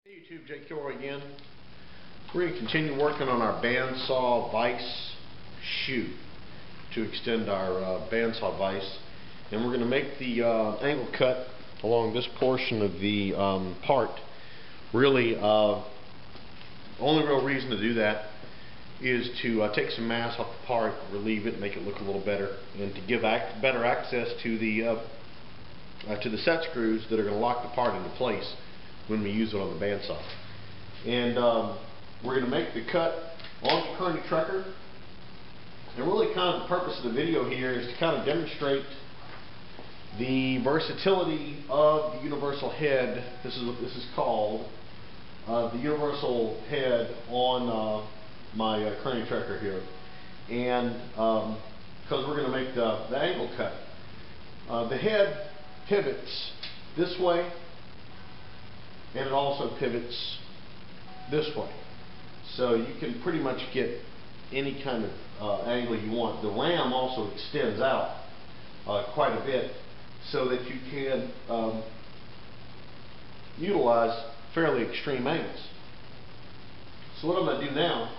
Hey YouTube, Jake Kilroy again. We're going to continue working on our Bandsaw Vise shoe to extend our Bandsaw Vise, and we're going to make the angle cut along this portion of the part. Really, the only real reason to do that is to take some mass off the part, relieve it, make it look a little better, and to give better access to the set screws that are going to lock the part into place when we use it on the bandsaw. And we're going to make the cut on the Kearney Trekker. And really kind of the purpose of the video here is to kind of demonstrate the versatility of the universal head. This is what this is called, the universal head on my Kearney Trekker here. And because we're going to make the angle cut. The head pivots this way, and it also pivots this way. So you can pretty much get any kind of angle you want. The ram also extends out quite a bit so that you can utilize fairly extreme angles. So what I'm going to do now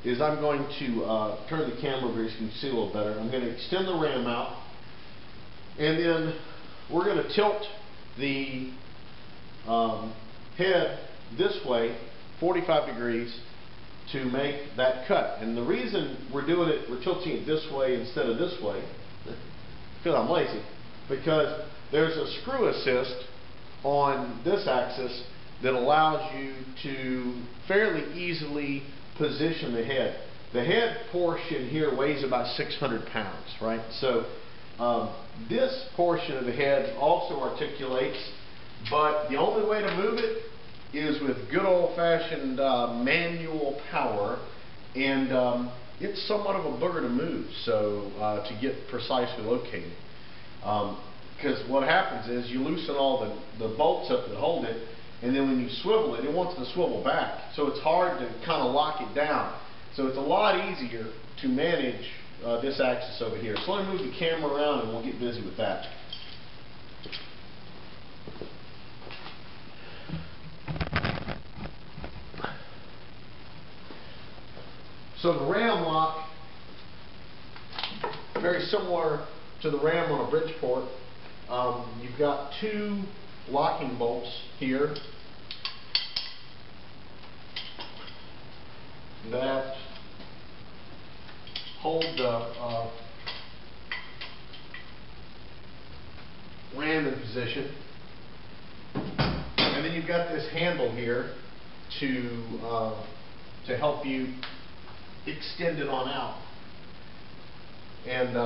is I'm going to turn the camera over so you can see a little better. I'm going to extend the ram out, and then we're going to tilt the head this way 45 degrees to make that cut. And the reason we're doing it, we're tilting it this way instead of this way, because I'm lazy, because there's a screw assist on this axis that allows you to fairly easily position the head. The head portion here weighs about 600 pounds, right? So this portion of the head also articulates, but the only way to move it is with good old-fashioned manual power, and it's somewhat of a booger to move, so to get precisely located. Because what happens is you loosen all the bolts up that hold it, and then when you swivel it, it wants to swivel back. So it's hard to kind of lock it down. So it's a lot easier to manage this axis over here. So let me move the camera around and we'll get busy with that. So the ram lock, very similar to the ram on a Bridgeport. You've got two locking bolts here that hold the ram in position, and then you've got this handle here to help you extend it on out. And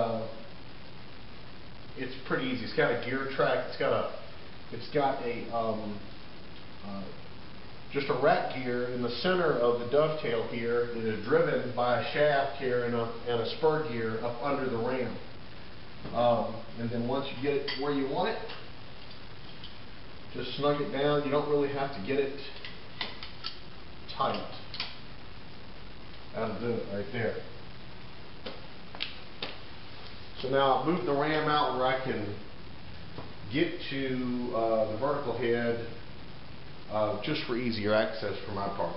it's pretty easy. It's got a gear track. It's got just a rack gear in the center of the dovetail here that is driven by a shaft here and a spur gear up under the ram. And then once you get it where you want it, just snug it down. You don't really have to get it tight. That'll do it right there. So now I'll move the ram out where I can get to the vertical head just for easier access for my part.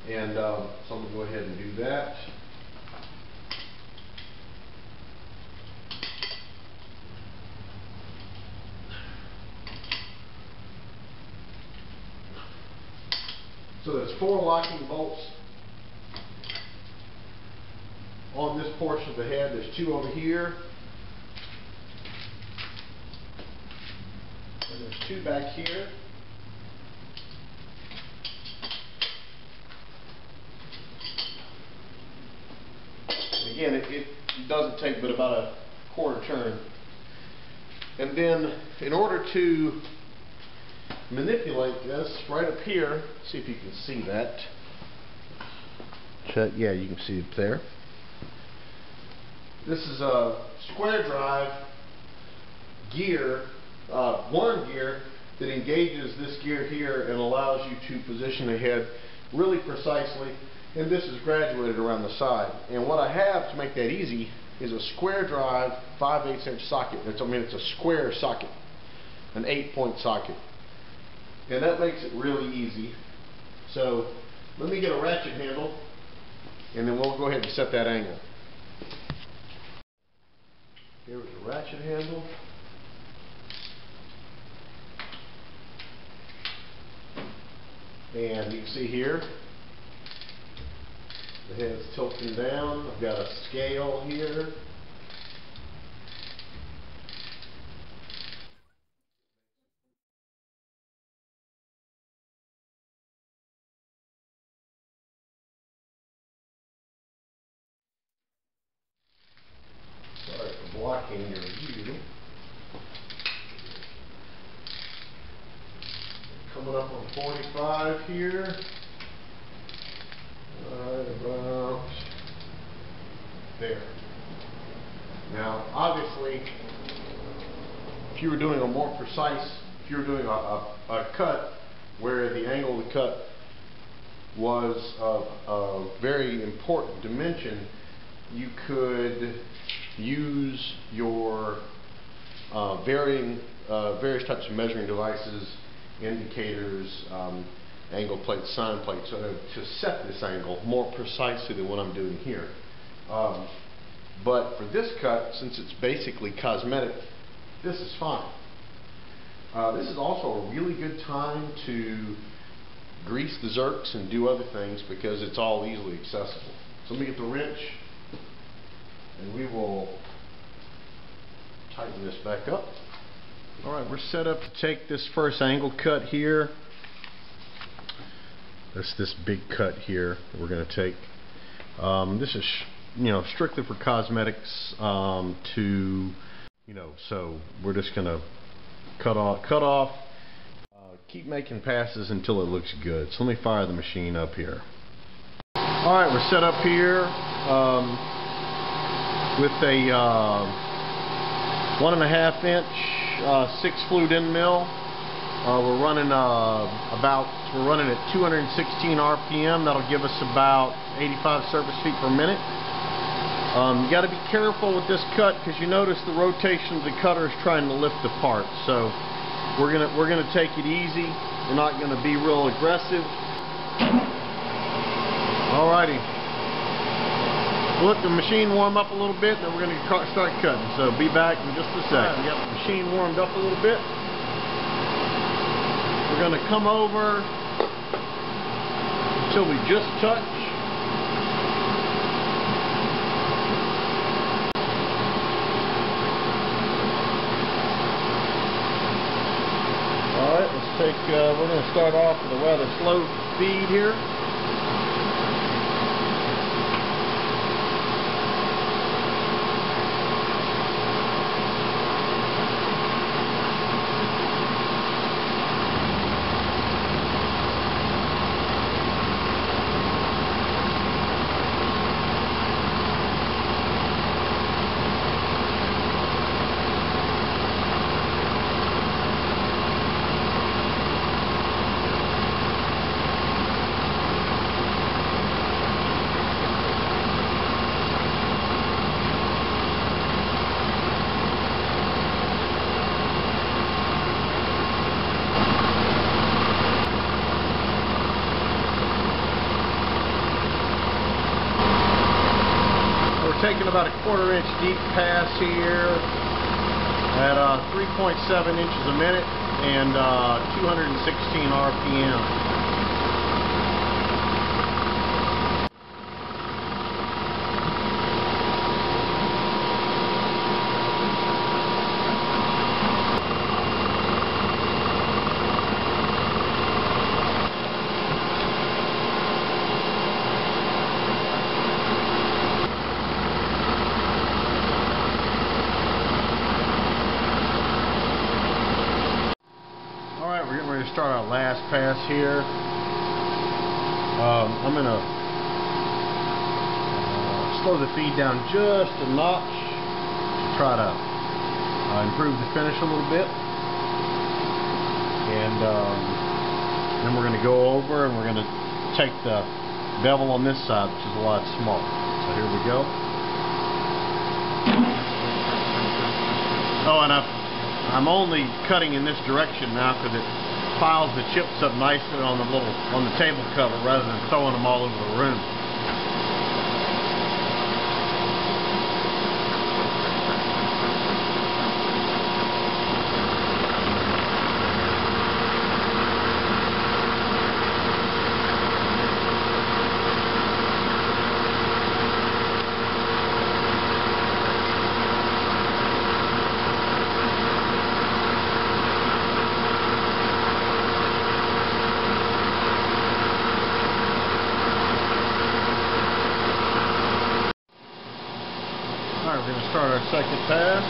And so I'm going to go ahead and do that. So there's 4 locking bolts on this portion of the head. There's 2 over here, and there's 2 back here. And again, it doesn't take but about a quarter turn. And then in order to manipulate this, right up here, see if you can see that. Yeah, you can see it there. This is a square drive gear, worm gear, that engages this gear here and allows you to position the head really precisely. And this is graduated around the side. And what I have to make that easy is a square drive 5/8 inch socket. It's a square socket, an 8-point socket. And that makes it really easy. So let me get a ratchet handle, and then we'll go ahead and set that angle. Here's the ratchet handle. And you can see here, the head's tilting down. I've got a scale here. Sorry for blocking your view. Coming up on 45 here. Right about there. Now, obviously, if you were doing a more precise, if you were doing a cut where the angle of the cut was of a very important dimension, you could use your various types of measuring devices, indicators, angle plates, sine plates, to set this angle more precisely than what I'm doing here. But for this cut, since it's basically cosmetic, this is fine. This is also a really good time to grease the zerks and do other things because it's all easily accessible. So let me get the wrench, and we will tighten this back up. Alright, we're set up to take this first angle cut here. That's this big cut here that we're going to take. This is, strictly for cosmetics. So we're just going to cut off. Keep making passes until it looks good. So let me fire the machine up here. Alright, we're set up here with a 1.5 inch 6 flute end mill. We're running at 216 RPM. That'll give us about 85 surface feet per minute. You got to be careful with this cut because you notice the rotation of the cutter is trying to lift the part. So we're gonna take it easy. We're not gonna be real aggressive. Alrighty. We'll let the machine warm up a little bit, and then we're gonna start cutting. So be back in just a second. We got the machine warmed up a little bit. We're gonna come over until we just touch. We're going to start off with a rather slow speed here. Taking about a 1/4 inch deep pass here at 3.7 inches a minute and 216 RPM. We're getting ready to start our last pass here. I'm going to slow the feed down just a notch to try to improve the finish a little bit. And then we're going to go over and we're going to take the bevel on this side, which is a lot smaller. So here we go. Oh, and I'm only cutting in this direction now because piles the chips up nicely on the table cover rather than throwing them all over the room. Alright, we're going to start our second pass.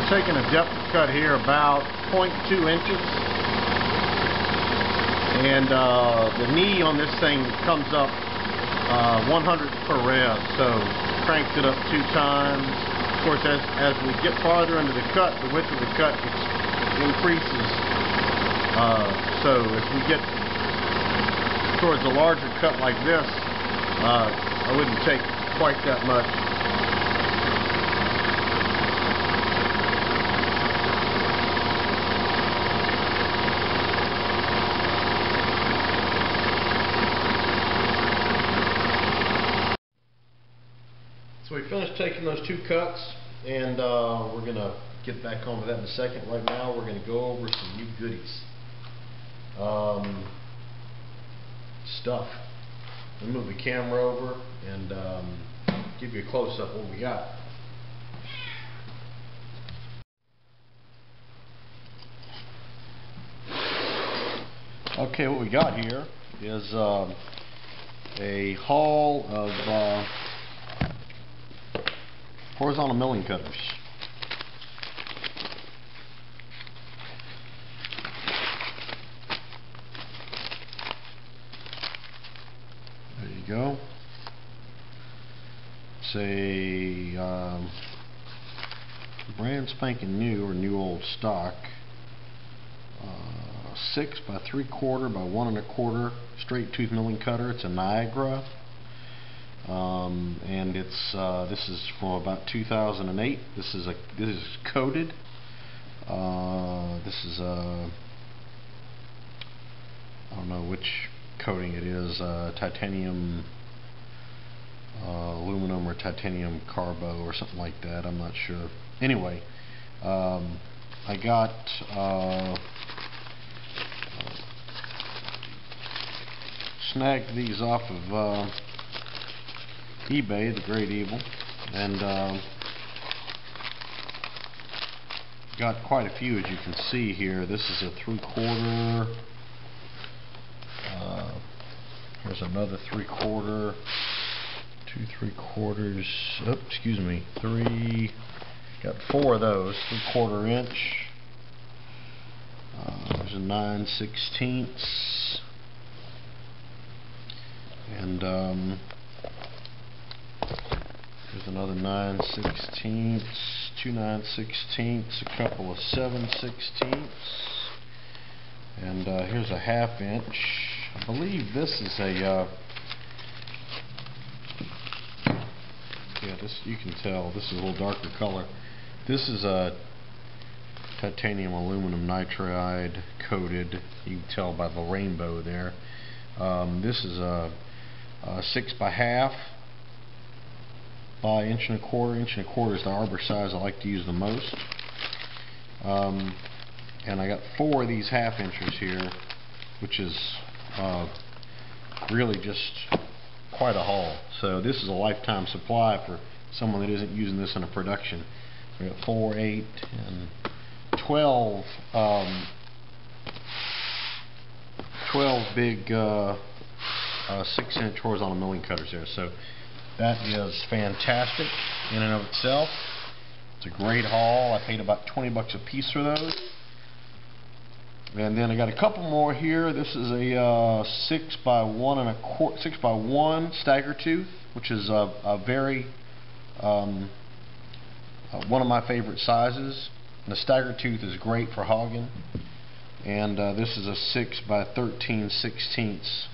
Taking a depth cut here about 0.2 inches, and the knee on this thing comes up 100 per rev, so cranked it up 2 times. Of course, as we get farther into the cut, the width of the cut increases, so as we get towards a larger cut like this, I wouldn't take quite that much. So we finished taking those 2 cuts, and we're going to get back on with that in a second. Right now we're going to go over some new goodies. Stuff. Let me move the camera over and give you a close-up of what we got. Okay, what we got here is a haul of horizontal milling cutters. There you go. It's a brand spanking new or new old stock 6 by 3/4 by 1 1/4 straight tooth milling cutter. It's a Niagara. And it's this is from about 2008. This is coated. This is I don't know which coating it is. Titanium, aluminum, or titanium carbo, or something like that. I'm not sure. Anyway, I got snagged these off of eBay, the Great Evil, and got quite a few, as you can see here. This is a 3/4. Here's another 3/4, 2 3/4. Oh, excuse me, 3. Got 4 of those, 3/4 inch. There's a 9/16, and there's another 9/16, 2 9/16, a couple of 7/16, and here's a 1/2 inch. I believe this is a yeah, this, you can tell this is a little darker color. This is a titanium aluminum nitride coated. You can tell by the rainbow there. This is a 6 by 1/2 by 1 1/4. 1 1/4 is the arbor size I like to use the most. And I got 4 of these 1/2 inches here, which is really just quite a haul. So this is a lifetime supply for someone that isn't using this in a production. We got 4, 8, and 12 big 6-inch horizontal milling cutters there. So that is fantastic in and of itself. It's a great haul. I paid about 20 bucks a piece for those, And then I got a couple more here. This is a 6 by 1 stagger tooth, which is a very one of my favorite sizes. And the stagger tooth is great for hogging. And this is a 6 by 13/16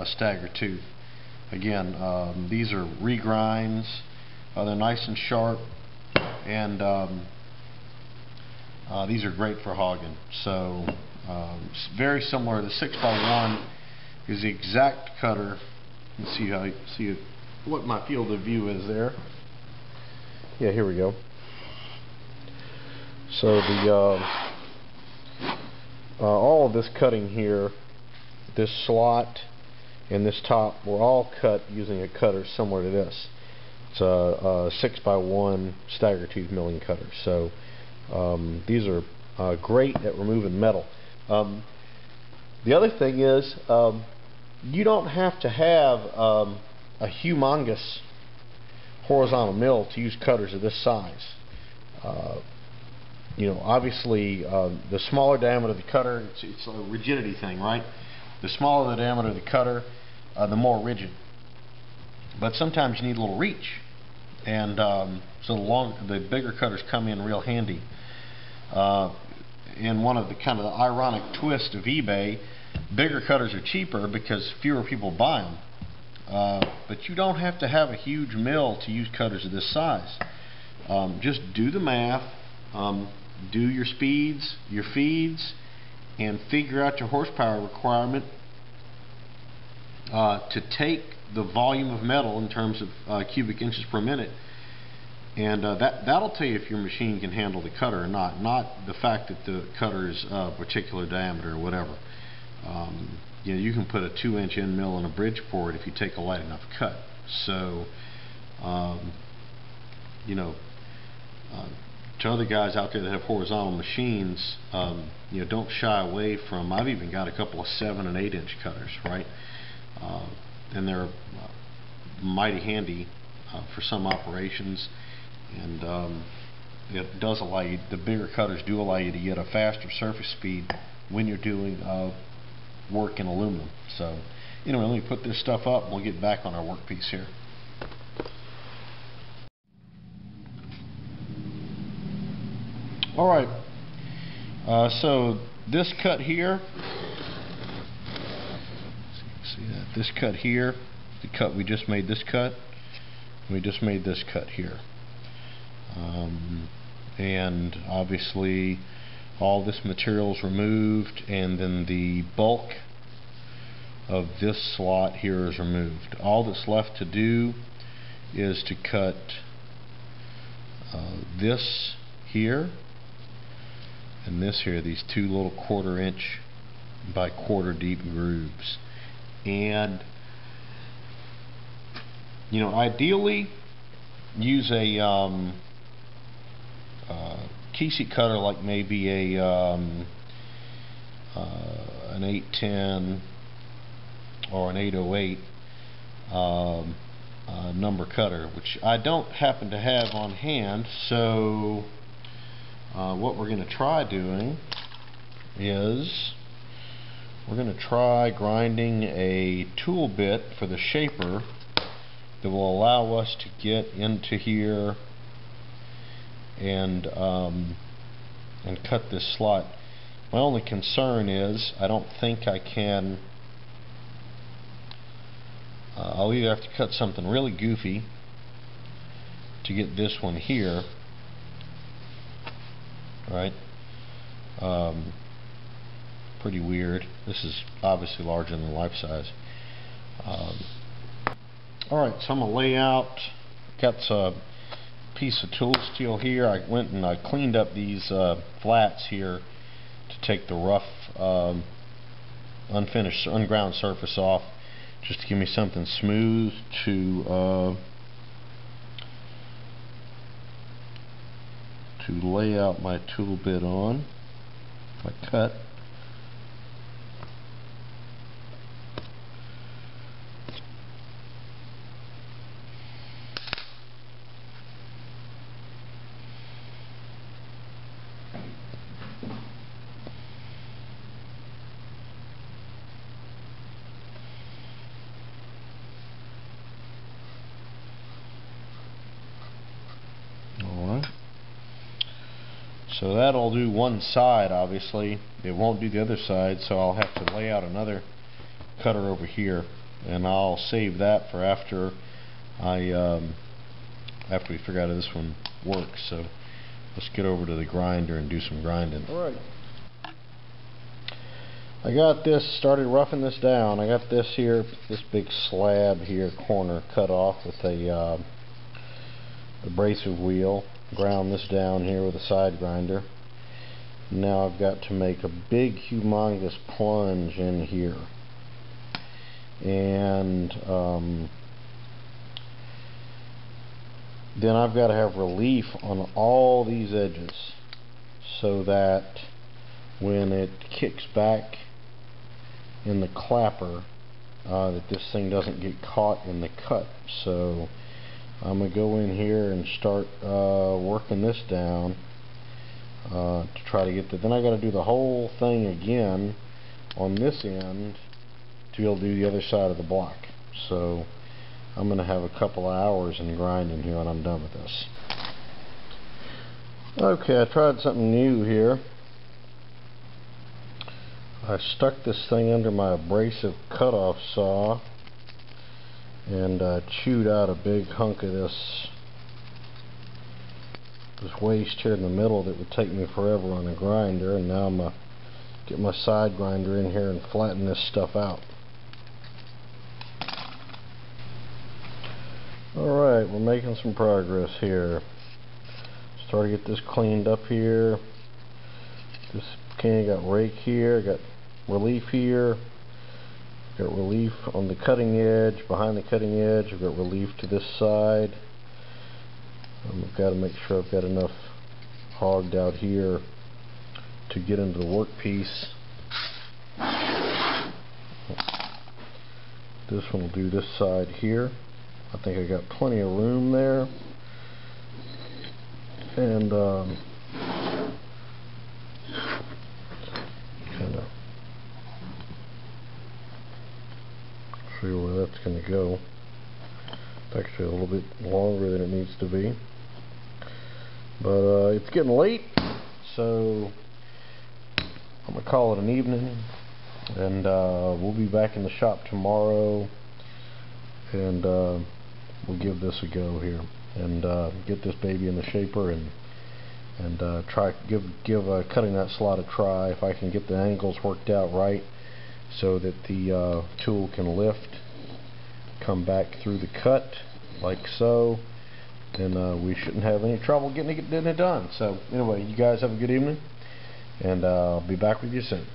stagger tooth. Again, these are regrinds. They're nice and sharp, and these are great for hogging. So it's very similar. The 6 by 1 is the exact cutter. You can see what my field of view is there. Yeah, here we go. So the all of this cutting here, this slot and this top, were all cut using a cutter similar to this. It's a 6 by 1 stagger tooth milling cutter. So these are great at removing metal. The other thing is, you don't have to have a humongous horizontal mill to use cutters of this size. You know, obviously, the smaller diameter of the cutter, it's a rigidity thing, right? The smaller the diameter of the cutter, the more rigid. But sometimes you need a little reach, and so the bigger cutters come in real handy. And one of the kind of the ironic twist of eBay, bigger cutters are cheaper because fewer people buy them. But you don't have to have a huge mill to use cutters of this size. Just do the math, do your speeds, your feeds, and figure out your horsepower requirement to take the volume of metal in terms of cubic inches per minute, and that'll tell you if your machine can handle the cutter or not. Not the fact that the cutter is a particular diameter or whatever. You know, you can put a 2-inch end mill in a Bridgeport if you take a light enough cut. So, you know, to other guys out there that have horizontal machines, you know, don't shy away from. I've even got a couple of 7- and 8-inch cutters, right? And they're mighty handy for some operations, and it does allow you. The bigger cutters do allow you to get a faster surface speed when you're doing work in aluminum. So, anyway, let me put this stuff up, and we'll get back on our workpiece here. All right. So this cut here. See that? This cut here, the cut we just made. This cut. We just made this cut here. And obviously all this material is removed, and then the bulk of this slot here is removed. All that's left to do is to cut this here and this here, these two little 1/4 inch by 1/4 deep grooves. And you know, ideally use a key seat cutter, like maybe a an 810 or an 808 number cutter, which I don't happen to have on hand. So what we're going to try doing is we're going to try grinding a tool bit for the shaper that will allow us to get into here and cut this slot. My only concern is I don't think I can. I'll either have to cut something really goofy to get this one here, right? Pretty weird. This is obviously larger than life size. Alright, so I'm going to lay out. Got a piece of tool steel here. I went and I cleaned up these flats here to take the rough unfinished, unground surface off, just to give me something smooth to lay out my tool bit on. My cut. So that'll do one side, obviously. It won't do the other side, so I'll have to lay out another cutter over here, and I'll save that for after after we figure out how this one works. So let's get over to the grinder and do some grinding. Alright. I got this, started roughing this down. I got this here, this big slab here, corner cut off with a abrasive wheel. Ground this down here with a side grinder. Now I've got to make a big humongous plunge in here, and then I've got to have relief on all these edges so that when it kicks back in the clapper that this thing doesn't get caught in the cut. So I'm going to go in here and start working this down to try to get the, then I got to do the whole thing again on this end to be able to do the other side of the block. So I'm going to have a couple of hours in grinding here when I'm done with this. Okay, I tried something new here. I stuck this thing under my abrasive cutoff saw and chewed out a big hunk of this waste here in the middle that would take me forever on a grinder, and now I'm going to get my side grinder in here and flatten this stuff out. Alright, we're making some progress here. Start to get this cleaned up here. This can got rake here, got relief here. Got relief on the cutting edge, behind the cutting edge. I've got relief to this side. I've got to make sure I've got enough hogged out here to get into the workpiece. This one will do this side here. I think I got plenty of room there. And kind of see where that's going to go. It's actually a little bit longer than it needs to be, but it's getting late, so I'm going to call it an evening, and we'll be back in the shop tomorrow, and we'll give this a go here and get this baby in the shaper and try give cutting that slot a try. If I can get the angles worked out right so that the tool can lift, come back through the cut like so, then we shouldn't have any trouble getting it done. So anyway, you guys have a good evening, and I'll be back with you soon.